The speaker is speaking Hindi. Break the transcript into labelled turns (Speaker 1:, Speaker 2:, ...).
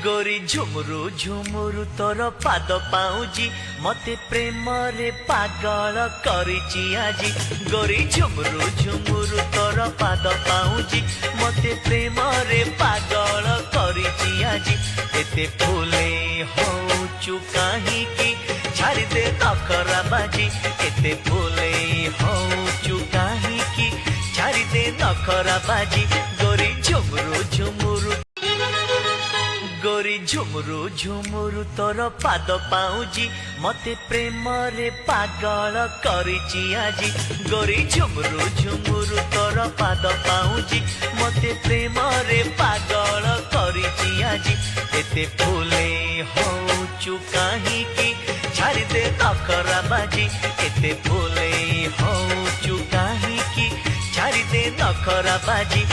Speaker 1: गोरी झुमुरु झुमुरु तोर पाद पाउजी मते प्रेम रे पागल करिची आजी। गोरी झुमुरु झुमुरु तोर पाद पाउजी मते प्रेम रे पागल करिची आजी। एते फूले होचु काहे की छाड़ी दे नखरा बाजी। एते फूले होचु काहे की छाड़ी दे नखरा बाजी। गोरी झुमुरु झुमुरु गोरी झुमुरु झुमुरु तोर पाद पाउजी मते प्रेम रे पागल करिची आजी। गोरी झुमुरु झुमुरु तोर पाद पाउजी मते प्रेम रे पागल करिची आजी। एते फूले होचु काहे की छाड़ी दे नखरा बाजी। एते फूले होचु काहे की छाड़ी दे नखरा बाजी।